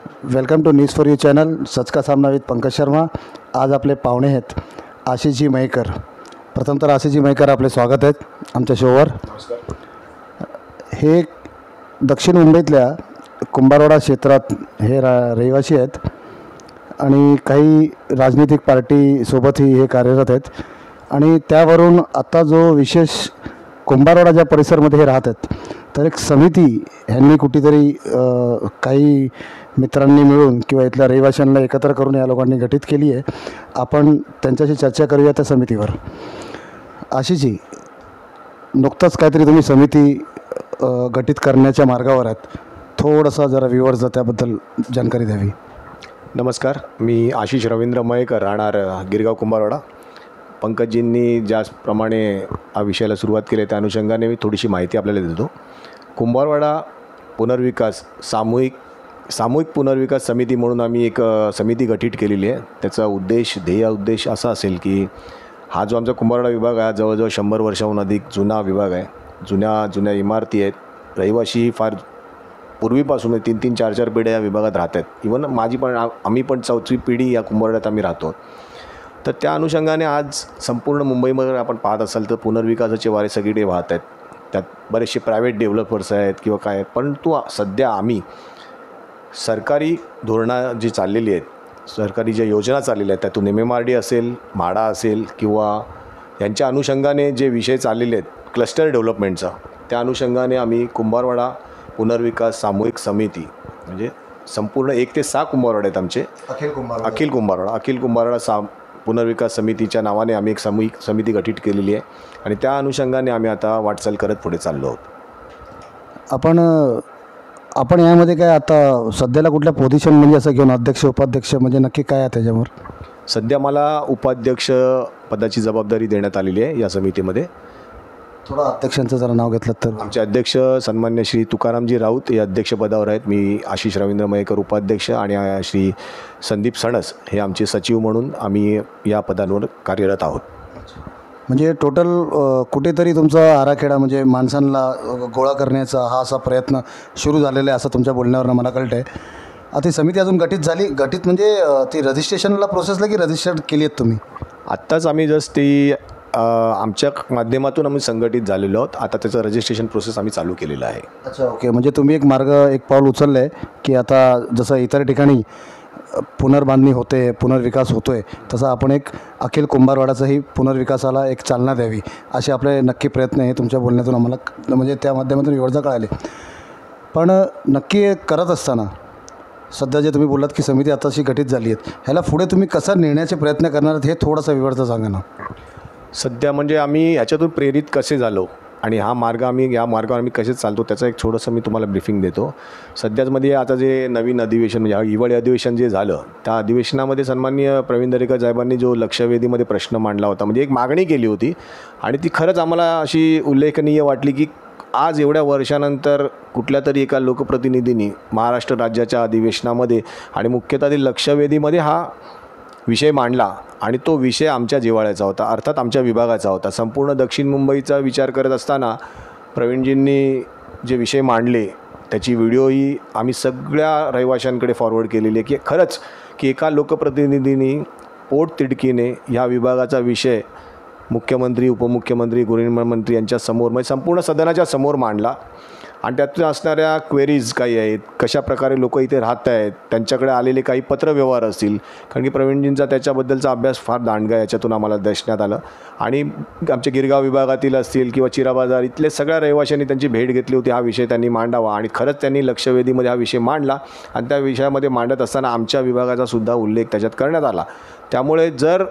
Welcome to news for you channel सच का सामना विथ पंकज शर्मा। आज आपले पाहुणे आहेत आशिषजी मयेकर। प्रथम तर आशिषजी मयेकर आपले स्वागत आहेत आमच्या शोवर। हे दक्षिण मुंबईतल्या कुंभारवाडा क्षेत्रात हे रहिवासी आहेत आणि काही राजनीतिक पार्टीसोबतही हे कार्यरत आहेत आणि त्यावरून आता जो विशेष कुंभारवाडा ज्या परिसरामध्ये हे राहत आहेत तर एक समिती ह्यांनी कुठेतरी काही मित्रांनी मिळून किंवा इथल्या रहिवाशांना एकत्र करून या लोकांनी गठीत केली आहे। आपण त्यांच्याशी चर्चा करूया त्या समितीवर। आशिषजी, नुकतंच काहीतरी तुम्ही समिती गठीत करण्याच्या मार्गावर आहेत, थोडंसं जरा व्ह्यूअर्सला त्याबद्दल जानकारी द्यावी। नमस्कार, मी आशिष रवींद्र मयेकर, राहणार गिरगाव कुंभारवाडा। पंकजजींनी ज्याप्रमाणे हा विषयाला सुरुवात केली त्या अनुषंगाने मी थोडीशी माहिती आपल्याला देतो। कुंभारवाडा पुनर्विकास सामूहिक पुनर्विकास समिती म्हणून आम्ही एक समिती गठीत केलेली आहे। त्याचा ध्येय उद्देश असा असेल की हा जो आमचा कुंभारवाडा विभाग आहे जवळजवळ 100 वर्षाहून अधिक जुना विभाग आहे। जुन्या इमारती आहेत, रहिवाशी फार पूर्वीपासून 3-3, 4-4 पिढ्या या विभागात राहत आहेत। इवन आम्ही पण 4थी पिढी या कुंभारवाड्यात आम्ही राहतो। तर त्या अनुषंगाने आज संपूर्ण मुंबईमध्ये आपण पाहत असाल तर पुनर्विकासाचे वारे सगळीकडे वाहत आहेत। त्यात बरेचसे प्रायव्हेट डेव्हलपर्स आहेत किंवा काय, परंतु सध्या आम्ही सरकारी धोरणं जी चाललेली आहेत, सरकारी ज्या योजना चाललेल्या आहेत त्यातून MMRD असेल, म्हाडा असेल किंवा यांच्या अनुषंगाने जे विषय चाललेले आहेत क्लस्टर डेव्हलपमेंटचा, त्या अनुषंगाने आम्ही कुंभारवाडा पुनर्विकास सामूहिक समिती म्हणजे संपूर्ण 1 ते 6 कुंभारवाडे आहेत आमचे। अखिल कुंभारवाडा पुनर्विकास समितीच्या नावाने आम्ही एक सामूहिक समिती गठीत केलेली आहे आणि त्या अनुषंगाने आम्ही आता वाटचाल करत पुढे चाललो आहोत। आपण यामध्ये काय आता सध्याला कुठल्या पोझिशन म्हणजे असं घेऊन अध्यक्ष उपाध्यक्ष म्हणजे नक्की काय आहे त्याच्यावर? सध्या मला उपाध्यक्ष पदाची जबाबदारी देण्यात आलेली आहे या समितीमध्ये। थोडं अध्यक्षांचं जरा नाव घेतलं तर? आमचे अध्यक्ष सन्मान्य श्री तुकारामजी राऊत हे अध्यक्षपदावर आहेत। मी आशिष रवींद्र मयेकर उपाध्यक्ष आणि श्री संदीप सणस हे आमचे सचिव म्हणून आम्ही या पदांवर कार्यरत आहोत। म्हणजे टोटल कुठेतरी तुमचा आराखडा म्हणजे माणसांना गोळा करण्याचा हा असा प्रयत्न सुरू झालेला आहे असं तुमच्या बोलण्यावरून मला कळतं आहे। आता ही समिती अजून गठीत म्हणजे ती रजिस्ट्रेशनला प्रोसेसला की रजिस्टर्ड केली आहेत तुम्ही? आत्ताच आम्ही जस्ट ती आमच्या माध्यमातून आम्ही संघटित झालेलो आहोत। आता त्याचं रजिस्ट्रेशन प्रोसेस आम्ही चालू केलेलं आहे। अच्छा, ओके। म्हणजे तुम्ही एक पाऊल उचललं आहे की आता जसं इतर ठिकाणी पुनर्बांधणी होते, पुनर्विकास होतो आहे, तसं आपण एक अखिल कुंभारवाडाचाही पुनर्विकासाला एक चालना द्यावी असे आपले नक्की प्रयत्न आहे तुमच्या बोलण्यातून आम्हाला म्हणजे त्या माध्यमातून व्यवस्था कळाली। पण नक्की करत असताना सध्या जे तुम्ही बोललात की समिती आताशी गठीत झाली आहेत, ह्याला पुढे तुम्ही कसा नेण्याचे प्रयत्न करणार आहेत हे थोडंसं विवरतं सांगा ना। सध्या म्हणजे आम्ही ह्याच्यातून प्रेरित कसे झालो आणि या मार्गावर आम्ही कसे चालतो त्याचं एक छोटंसं मी तुम्हाला ब्रीफिंग देतो। सध्यामध्ये आता जे नवीन अधिवेशन म्हणजे हिवाळी अधिवेशन जे झालं त्या अधिवेशनामध्ये सन्माननीय प्रवीण दरेकर साहेबांनी जो लक्षवेधीमध्ये प्रश्न मांडला होता, म्हणजे एक मागणी केली होती आणि ती खरंच आम्हाला अशी उल्लेखनीय वाटली की आज एवढ्या वर्षानंतर कुठल्या तरी एका लोकप्रतिनिधींनी महाराष्ट्र राज्याच्या अधिवेशनामध्ये आणि मुख्यतः लक्षवेधीमध्ये हा विषय मांडला आणि तो विषय आमच्या जिव्हाळ्याचा होता, अर्थात आमच्या विभागाचा होता। संपूर्ण दक्षिण मुंबईचा विचार करत असताना प्रवीणजींनी जे विषय मांडले त्याची व्हिडिओही आम्ही सगळ्या रहिवाशांकडे फॉरवर्ड केलेली आहे की खरंच की एका लोकप्रतिनिधींनी पोटतिडकीने ह्या विभागाचा विषय मुख्यमंत्री, उपमुख्यमंत्री, गृहनिर्माण यांच्यासमोर म्हणजे संपूर्ण सदनाच्या समोर मांडला आणि त्यातून असणाऱ्या क्वेरीज काही आहेत, कशा प्रकारे लोक इथे राहत आहेत, त्यांच्याकडे आलेले काही पत्रव्यवहार असतील, कारण की प्रवीणजींचा त्याच्याबद्दलचा अभ्यास फार दांडगा याच्यातून आम्हाला दर्शनात आलं आणि आमच्या गिरगाव विभागातील असतील किंवा चिरा बाजार इथले सगळ्या रहिवाशांनी त्यांची भेट घेतली होती, हा विषय त्यांनी मांडावा आणि खरंच त्यांनी लक्षवेधीमध्ये हा विषय मांडला आणि त्या विषयामध्ये मांडत असताना आमच्या विभागाचा सुद्धा उल्लेख त्याच्यात करण्यात आला। त्यामुळे जर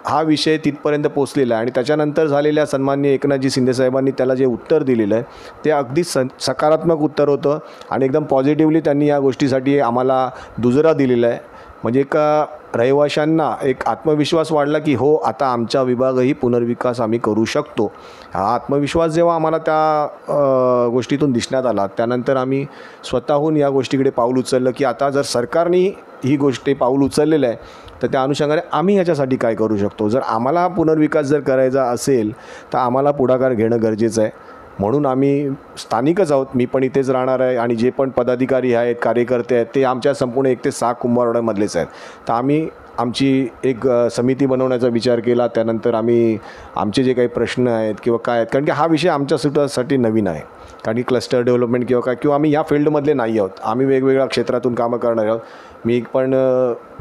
हा विषय तिथपर्यंत पोचलेला आहे आणि त्याच्यानंतर झालेल्या सन्माननीय एकनाथजी शिंदेसाहेबांनी त्याला जे उत्तर दिलेलं आहे ते अगदी सकारात्मक उत्तर होतं आणि एकदम पॉझिटिव्हली त्यांनी या गोष्टीसाठी आम्हाला दुजोरा दिलेला आहे। म्हणजे एका रहिवाशांना एक आत्मविश्वास वाढला की हो, आता आमचा विभागही पुनर्विकास आम्ही करू शकतो। हा आत्मविश्वास जेव्हा आम्हाला त्या गोष्टीतून दिसण्यात आला त्यानंतर आम्ही स्वतःहून या गोष्टीकडे पाऊल उचललं की आता जर सरकारने ही गोष्टी पाऊल उचललेलं आहे तर त्या अनुषंगाने आम्ही ह्याच्यासाठी काय करू शकतो। जर आम्हाला पुनर्विकास जर करायचा असेल तर आम्हाला पुढाकार घेणं गरजेचं आहे। म्हणून आम्ही स्थानिकच आहोत. मी पण इथेच राहणार आहे आणि जे पण पदाधिकारी आहेत, कार्यकर्ते आहेत, ते आमच्या संपूर्ण 1 ते 6 कुंभारवाड्यामधलेच आहेत. तर आम्ही आमची एक समिती बनवण्याचा विचार केला. त्यानंतर आम्ही आमचे जे काही प्रश्न आहेत किंवा काय आहेत, कारण की हा विषय आमच्यासाठी नवीन आहे. कारण की क्लस्टर डेव्हलपमेंट किंवा काय, किंवा आम्ही या फील्डमधले नाही आहोत. आम्ही वेगवेगळ्या क्षेत्रातून कामं करणार आहोत. मी पण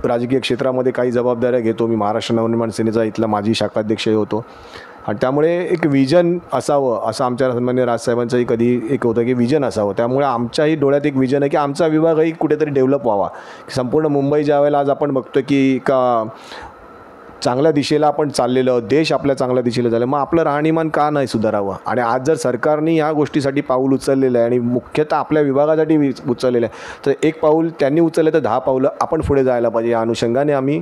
राजकीय क्षेत्रामध्ये काही जबाबदाऱ्या घेतो. मी महाराष्ट्र नवनिर्माण सेनेचा इथला माजी शाखाध्यक्षही होतो. आणि त्यामुळे एक विजन असावं असं आमच्या सन्माननीय राजसाहेबांचंही कधी एक होतं की विजन असावं. त्यामुळे आमच्याही डोळ्यात एक विजन आहे की आमचा विभागही कुठेतरी डेव्हलप व्हावा. संपूर्ण मुंबई ज्या वेळेला आज आपण बघतो की का चांगल्या दिशेला आपण चाललेलो, देश आपल्या चांगल्या दिशेला झालं, मग आपलं राहणीमान का नाही सुधारावं. आणि आज जर सरकारने या गोष्टीसाठी पाऊल उचललेलं आहे आणि मुख्यतः आपल्या विभागासाठी उचललेलं आहे, तर एक पाऊल त्यांनी उचललं तर 10 पावलं आपण पुढे जायला पाहिजे. या अनुषंगाने आम्ही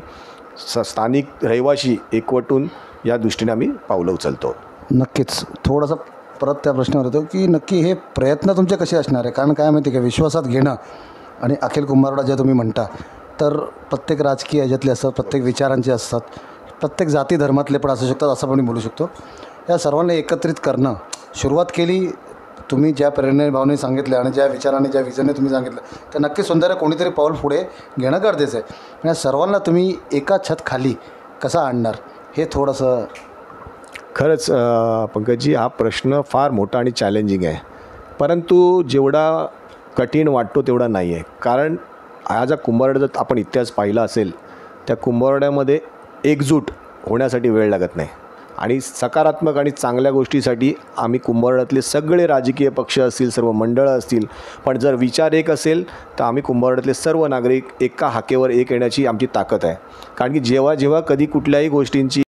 स्थानिक रहिवासी एकवटून या दृष्टीने आम्ही पावलं उचलतो. नक्कीच. थोडंसं परत त्या प्रश्नावर येतो की नक्की हे प्रयत्न तुमचे कसे असणार आहे. कारण काय माहिती आहे का, विश्वासात घेणं आणि अखिल कुंभारवाडा जे तुम्ही म्हणता, तर प्रत्येक राजकीय ह्याच्यातले असतात, प्रत्येक विचारांचे असतात, प्रत्येक जाती धर्मातले पण असू शकतात, असं आपण बोलू शकतो. या सर्वांना एकत्रित करणं सुरुवात केली तुम्ही ज्या प्रेरणे भावने सांगितल्या आणि ज्या विचाराने ज्या विजनने तुम्ही सांगितलं, तर नक्की सुंदर आहे. कोणीतरी पाऊल पुढे घेणं गरजेचं आहे. आणि या सर्वांना तुम्ही एका छत खाली कसं आणणार हे थोडंसं. खरंच पंकजजी, हा प्रश्न फार मोठा आणि चॅलेंजिंग आहे, परंतु जेवढा कठीण वाटतो तेवढा नाही आहे. कारण हा ज्या कुंभारवाडा जर आपण इतिहास पाहिला असेल, त्या कुंभारवाड्यामध्ये एकजूट होण्यासाठी वेळ लागत नाही. आणि सकारात्मक आणि चांगल्या गोष्टीसाठी आम्ही कुंभारवाड्यातले सगळे राजकीय पक्ष असतील, सर्व मंडळं असतील, पण जर विचार एक असेल तर आम्ही कुंभारवाड्यातले सर्व नागरिक एका हाकेवर एक येण्याची आमची ताकद आहे. कारण की जेव्हा जेव्हा कधी कुठल्याही गोष्टींची